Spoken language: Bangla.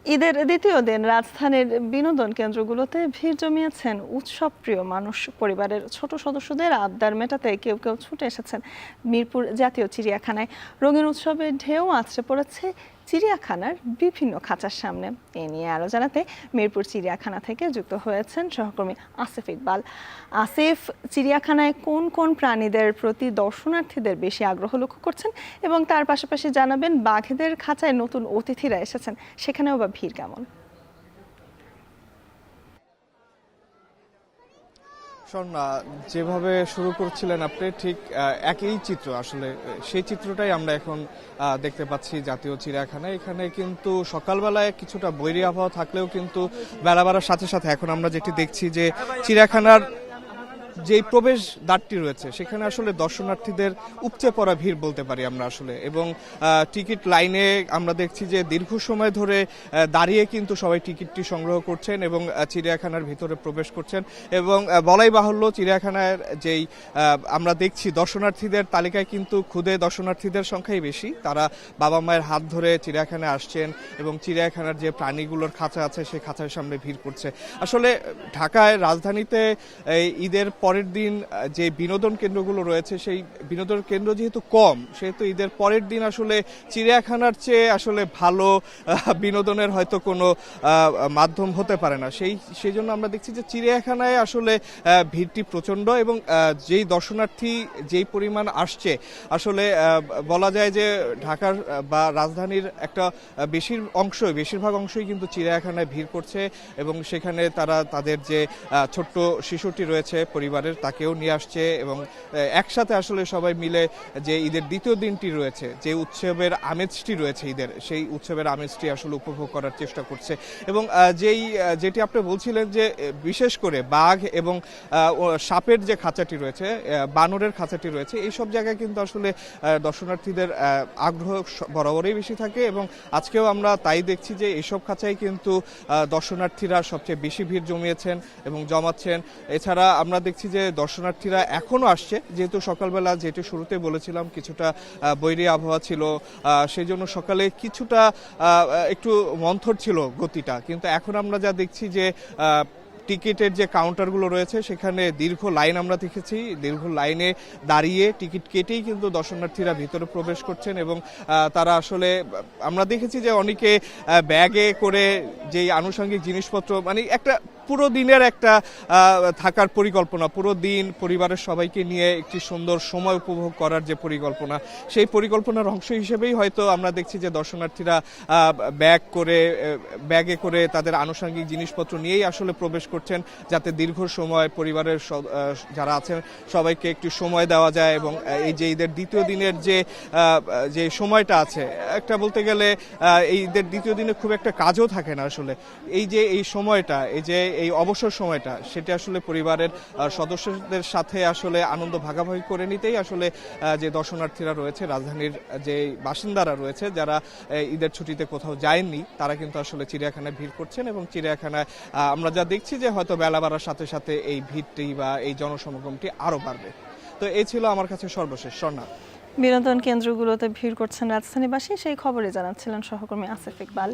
ঈদের দ্বিতীয় দিন রাজধানীর বিনোদন কেন্দ্রগুলোতে ভিড় জমিয়েছেন উৎসবপ্রিয় মানুষ। পরিবারের ছোট সদস্যদের আবদার মেটাতে কেউ কেউ ছুটে এসেছেন মিরপুর জাতীয় চিড়িয়াখানায়। রঙিন উৎসবের ঢেউ আছড়ে পড়েছে চিড়িয়াখানার বিভিন্ন খাঁচার সামনে। এ নিয়ে আরো জানাতে মিরপুর চিড়িয়াখানা থেকে যুক্ত হয়েছেন সহকর্মী আসিফ ইকবাল। আসিফ, চিড়িয়াখানায় কোন কোন প্রাণীদের প্রতি দর্শনার্থীদের বেশি আগ্রহ লক্ষ্য করছেন এবং তার পাশাপাশি জানাবেন বাঘেদের খাঁচায় নতুন অতিথিরা এসেছেন, সেখানেও বা ভিড় কেমন? স্বর্ণা, যেভাবে শুরু করছিলেন আপনি ঠিক একই চিত্র আসলে সেই চিত্রটাই আমরা এখন দেখতে পাচ্ছি জাতীয় চিড়িয়াখানায়। এখানে কিন্তু সকালবেলায় কিছুটা বৈরী আবহাওয়া থাকলেও কিন্তু বেলা বাড়ার সাথে সাথে এখন আমরা যেটি দেখছি যে চিড়িয়াখানার যেই প্রবেশ দ্বারটি রয়েছে সেখানে আসলে দর্শনার্থীদের উপচে পড়া ভিড় বলতে পারি আমরা আসলে। এবং টিকিট লাইনে আমরা দেখছি যে দীর্ঘ সময় ধরে দাঁড়িয়ে কিন্তু সবাই টিকিটটি সংগ্রহ করছেন এবং চিড়িয়াখানার ভিতরে প্রবেশ করছেন। এবং বলাই বাহুল্য, চিড়িয়াখানার যেই আমরা দেখছি দর্শনার্থীদের তালিকায় কিন্তু ক্ষুদে দর্শনার্থীদের সংখ্যাই বেশি। তারা বাবা মায়ের হাত ধরে চিড়িয়াখানায় আসছেন এবং চিড়িয়াখানার যে প্রাণীগুলোর খাঁচা আছে সেই খাঁচার সামনে ভিড় করছে। আসলে ঢাকায় রাজধানীতে ঈদের পরের দিন যে বিনোদন কেন্দ্রগুলো রয়েছে সেই বিনোদন কেন্দ্র যেহেতু কম, সেহেতু ঈদের পরের দিন আসলে চিড়িয়াখানার চেয়ে আসলে ভালো বিনোদনের হয়তো কোনো মাধ্যম হতে পারে না। সেই জন্য আমরা দেখছি যে চিড়িয়াখানায় আসলে ভিড়টি প্রচণ্ড এবং যেই দর্শনার্থী যেই পরিমাণ আসছে আসলে বলা যায় যে ঢাকার বা রাজধানীর একটা বেশিরভাগ অংশই কিন্তু চিড়িয়াখানায় ভিড় করছে এবং সেখানে তারা তাদের যে ছোট্ট শিশুটি রয়েছে পরিবারের তাকেও নিয়ে আসছে এবং একসাথে আসলে সবাই মিলে যে ঈদের দ্বিতীয় দিনটি রয়েছে, যে উৎসবের আমেজটি রয়েছে ঈদের, সেই উৎসবের আমেজটি আসলে উপভোগ করার চেষ্টা করছে। এবং যেটি আপনি বলছিলেন যে বিশেষ করে বাঘ এবং সাপের যে খাঁচাটি রয়েছে, বানরের খাঁচাটি রয়েছে, এই সব জায়গায় কিন্তু আসলে দর্শনার্থীদের আগ্রহ বরাবরই বেশি থাকে এবং আজকেও আমরা তাই দেখছি যে এইসব খাঁচায় কিন্তু দর্শনার্থীরা সবচেয়ে বেশি ভিড় জমিয়েছেন এবং জমাচ্ছেন। এছাড়া আমরা দেখছি যে দর্শনার্থীরা এখনো আসছে, যেহেতু সকালবেলা যেটি শুরুতে বলেছিলাম কিছুটা বৈরী আবহাওয়া ছিল, সেই জন্য সকালে কিছুটা একটু মন্থর ছিল গতিটা, কিন্তু এখন আমরা যা দেখছি যে টিকিটের যে কাউন্টারগুলো রয়েছে সেখানে দীর্ঘ লাইন আমরা দেখেছি। দীর্ঘ লাইনে দাঁড়িয়ে টিকিট কেটেই কিন্তু দর্শনার্থীরা ভিতরে প্রবেশ করছেন এবং তারা আসলে আমরা দেখেছি যে অনেকে ব্যাগে করে যেই আনুষঙ্গিক জিনিসপত্র, মানে একটা পুরো দিনের একটা থাকার পরিকল্পনা, পুরো দিন পরিবারের সবাইকে নিয়ে একটি সুন্দর সময় উপভোগ করার যে পরিকল্পনা, সেই পরিকল্পনার অংশ হিসেবেই হয়তো আমরা দেখছি যে দর্শনার্থীরা ব্যাগে করে তাদের আনুষঙ্গিক জিনিসপত্র নিয়েই আসলে প্রবেশ করছেন, যাতে দীর্ঘ সময় পরিবারের যারা আছেন সবাইকে একটু সময় দেওয়া যায়। এবং এই যে ঈদের দ্বিতীয় দিনের যে সময়টা আছে, একটা বলতে গেলে এই ঈদের দ্বিতীয় দিনে খুব একটা কাজও থাকে না আসলে। এই সময়টা, এই অবসর সময়টা, সেটা আসলে পরিবারের সদস্যদের সাথে আসলে আনন্দ ভাগাভাগি করে নিতেই আসলে যে দর্শনার্থীরা রয়েছে, রাজধানীর যে বাসিন্দারা রয়েছে, যারা ঈদের ছুটিতে কোথাও যায়নি, তারা কিন্তু আসলে চিড়িয়াখানায় ভিড় করছেন এবং চিড়িয়াখানায় আমরা যা দেখছি যে হয়তো বেলা বাড়ার সাথে সাথে এই ভিড়টি বা এই জনসমাগমটি আরো বাড়বে। তো এই ছিল আমার কাছে সর্বশেষ। স্বর্ণা, বিনোদন কেন্দ্রগুলোতে ভিড় করছেন রাজধানীবাসী, সেই খবরে জানাচ্ছিলেন সহকর্মী আসিফ ইকবাল।